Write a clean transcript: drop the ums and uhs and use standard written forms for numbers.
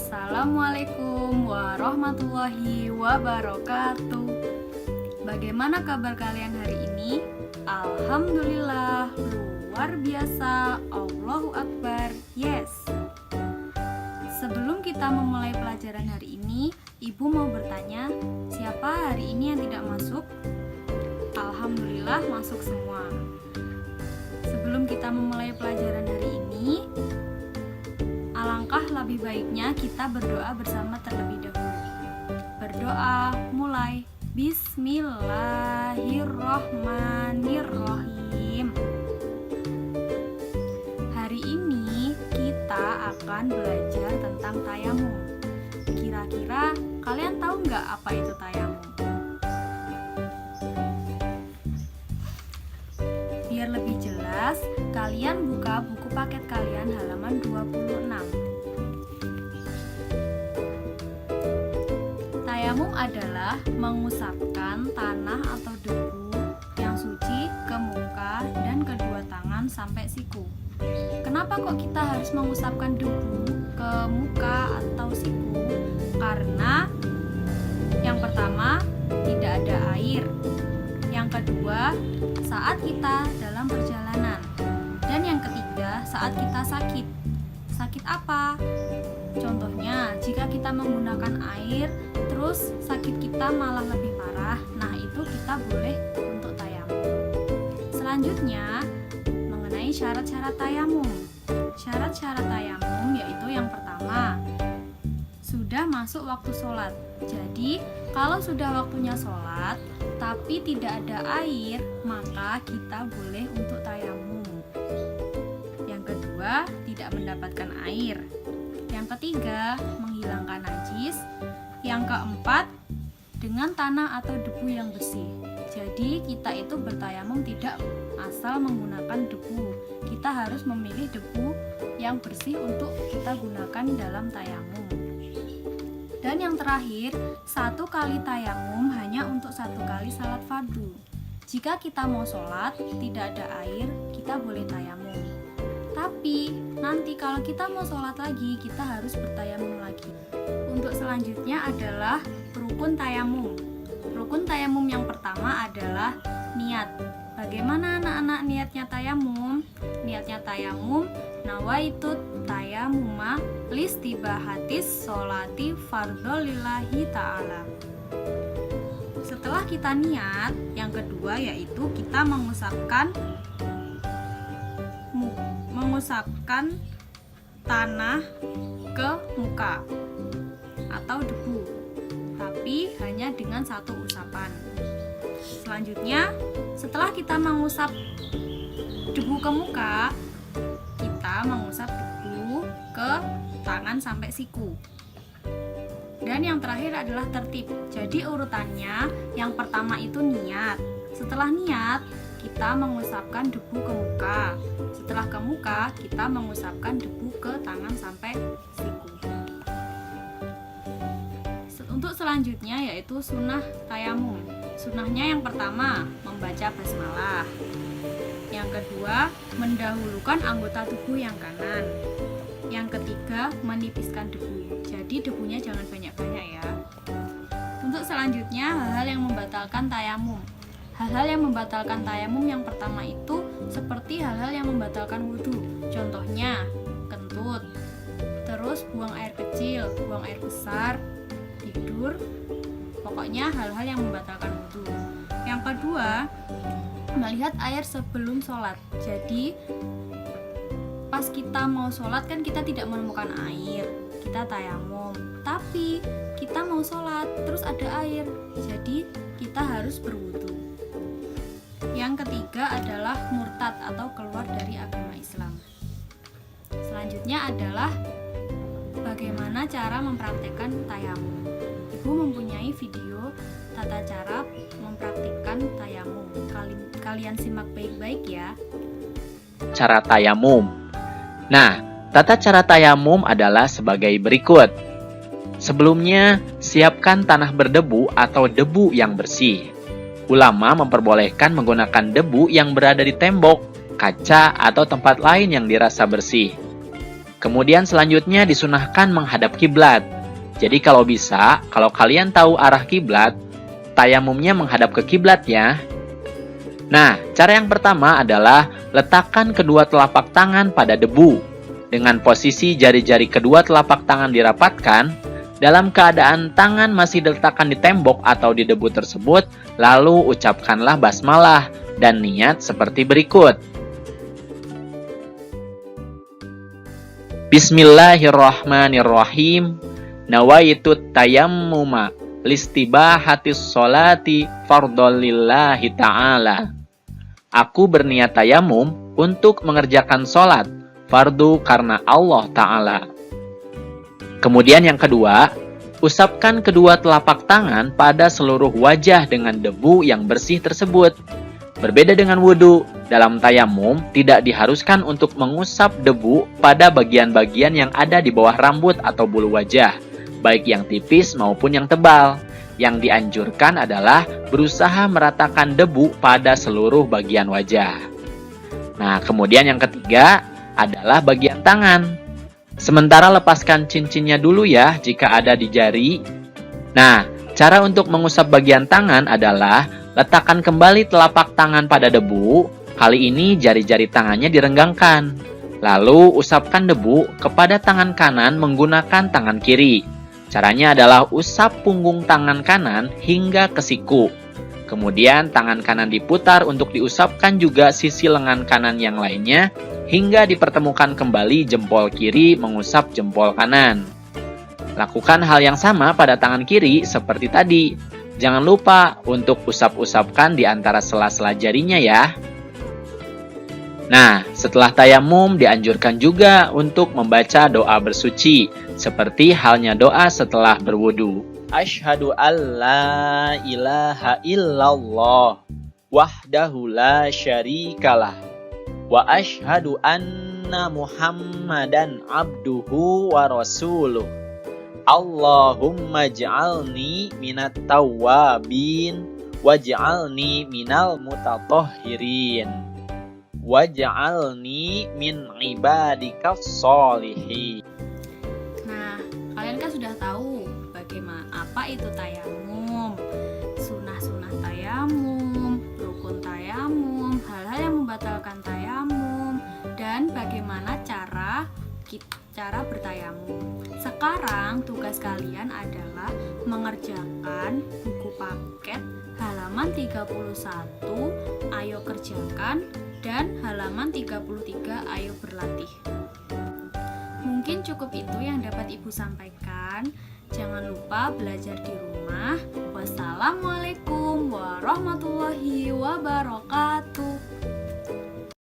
Assalamualaikum warahmatullahi wabarakatuh. Bagaimana kabar kalian hari ini? Alhamdulillah, luar biasa, Allahu Akbar, yes. Sebelum kita memulai pelajaran hari ini, Ibu mau bertanya, siapa hari ini yang tidak masuk? Alhamdulillah masuk semua. Sebelum kita memulai pelajaran hari ini, alangkah lebih baiknya kita berdoa bersama terlebih dahulu. Berdoa mulai. Bismillahirrohmanirrohim. Hari ini kita akan belajar tentang tayamum. Kira-kira kalian tahu nggak apa itu tayamum? Biar lebih jelas, kalian buka buku paket kalian halaman 26. Tayamum adalah mengusapkan tanah atau debu yang suci ke muka dan kedua tangan sampai siku. Kenapa kok kita harus mengusapkan debu ke muka atau siku? Karena yang pertama, tidak ada air. Yang kedua, saat kita dalam perjalanan. Dan yang ketiga, saat kita sakit. Sakit apa? Contohnya, jika kita menggunakan air, terus sakit kita malah lebih parah, nah itu kita boleh untuk tayamum. Selanjutnya, mengenai syarat-syarat tayamum. Syarat-syarat tayamum yaitu yang pertama, sudah masuk waktu sholat. Jadi, kalau sudah waktunya sholat, tapi tidak ada air, maka kita boleh untuk tayamum. Yang kedua, tidak mendapatkan air. Yang ketiga, menghilangkan najis. Yang keempat, dengan tanah atau debu yang bersih. Jadi kita itu bertayamum tidak asal menggunakan debu. Kita harus memilih debu yang bersih untuk kita gunakan dalam tayamum. Dan yang terakhir, satu kali tayamum hanya untuk satu kali salat fardu. Jika kita mau sholat, tidak ada air, kita boleh tayamum. Tapi, nanti kalau kita mau sholat lagi, kita harus bertayamum lagi. Untuk selanjutnya adalah rukun tayamum. Rukun tayamum yang pertama adalah niat. Bagaimana anak-anak niatnya tayamum? Niatnya tayamum, nawaitut tayamuma listibahatis sholati fardholillahi ta'ala. Setelah kita niat, yang kedua yaitu kita mengusapkan tanah ke muka atau debu, tapi hanya dengan satu usapan. Selanjutnya, setelah kita mengusap debu ke muka, kita mengusap debu ke tangan sampai siku. Dan yang terakhir adalah tertib. Jadi urutannya, yang pertama itu niat. Setelah niat, kita mengusapkan debu ke muka. Setelah ke muka, kita mengusapkan debu ke tangan sampai siku. Untuk selanjutnya yaitu sunnah tayamum. Sunnahnya yang pertama, membaca basmalah. Yang kedua, mendahulukan anggota tubuh yang kanan. Yang ketiga, menipiskan debu. Jadi debunya jangan banyak-banyak ya. Untuk selanjutnya, hal-hal yang membatalkan tayamum. Hal-hal yang membatalkan tayamum yang pertama itu seperti hal-hal yang membatalkan wudhu. Contohnya, kentut, terus buang air kecil, buang air besar, tidur, pokoknya hal-hal yang membatalkan wudhu. Yang kedua, melihat air sebelum sholat. Jadi, pas kita mau sholat kan kita tidak menemukan air, kita tayamum. Tapi, kita mau sholat, terus ada air, jadi kita harus berwudhu. Yang ketiga adalah murtad atau keluar dari agama Islam. Selanjutnya adalah bagaimana cara mempraktikkan tayamum. Ibu mempunyai video tata cara mempraktikkan tayamum. Kalian simak baik-baik ya. Cara tayamum. Nah, tata cara tayamum adalah sebagai berikut. Sebelumnya, siapkan tanah berdebu atau debu yang bersih. Ulama memperbolehkan menggunakan debu yang berada di tembok, kaca, atau tempat lain yang dirasa bersih. Kemudian selanjutnya disunahkan menghadap kiblat. Jadi kalau bisa, kalau kalian tahu arah kiblat, tayamumnya menghadap ke kiblat ya. Nah, cara yang pertama adalah letakkan kedua telapak tangan pada debu. Dengan posisi jari-jari kedua telapak tangan dirapatkan, dalam keadaan tangan masih diletakkan di tembok atau di debu tersebut, lalu ucapkanlah basmalah dan niat seperti berikut. Bismillahirrahmanirrahim. Nawaitu tayammuma listibahatis sholati fardholillahi ta'ala. Aku berniat tayamum untuk mengerjakan sholat fardu karena Allah Ta'ala. Kemudian yang kedua, usapkan kedua telapak tangan pada seluruh wajah dengan debu yang bersih tersebut. Berbeda dengan wudhu, dalam tayamum tidak diharuskan untuk mengusap debu pada bagian-bagian yang ada di bawah rambut atau bulu wajah, baik yang tipis maupun yang tebal. Yang dianjurkan adalah berusaha meratakan debu pada seluruh bagian wajah. Nah, kemudian yang ketiga adalah bagian tangan. Sementara lepaskan cincinnya dulu ya jika ada di jari. Nah, cara untuk mengusap bagian tangan adalah letakkan kembali telapak tangan pada debu. Kali ini jari-jari tangannya direnggangkan. Lalu usapkan debu kepada tangan kanan menggunakan tangan kiri. Caranya adalah usap punggung tangan kanan hingga ke siku. Kemudian tangan kanan diputar untuk diusapkan juga sisi lengan kanan yang lainnya hingga dipertemukan kembali jempol kiri mengusap jempol kanan. Lakukan hal yang sama pada tangan kiri seperti tadi. Jangan lupa untuk usap-usapkan di antara sela-sela jarinya ya. Nah, setelah tayamum dianjurkan juga untuk membaca doa bersuci, seperti halnya doa setelah berwudu. Asyhadu alla ilaha illallah wahdahu la syarikalah wa asyhadu anna Muhammadan abduhu wa rasuluh. Allahumma ja'alni minat tawwabin waj'alni minal mutatahhirin waj'alni min ibadikas sholihin. Nah, kalian kan sudah tahu bagaimana apa itu tayamum, sunah-sunah tayamum, rukun tayamum, hal-hal yang membatalkan tayamum, dan bagaimana cara bertayamum. Sekarang tugas kalian adalah mengerjakan buku paket halaman 31, ayo kerjakan, dan halaman 33, ayo berlatih. Mungkin cukup itu yang dapat Ibu sampaikan. Jangan lupa belajar di rumah. Wassalamualaikum warahmatullahi wabarakatuh.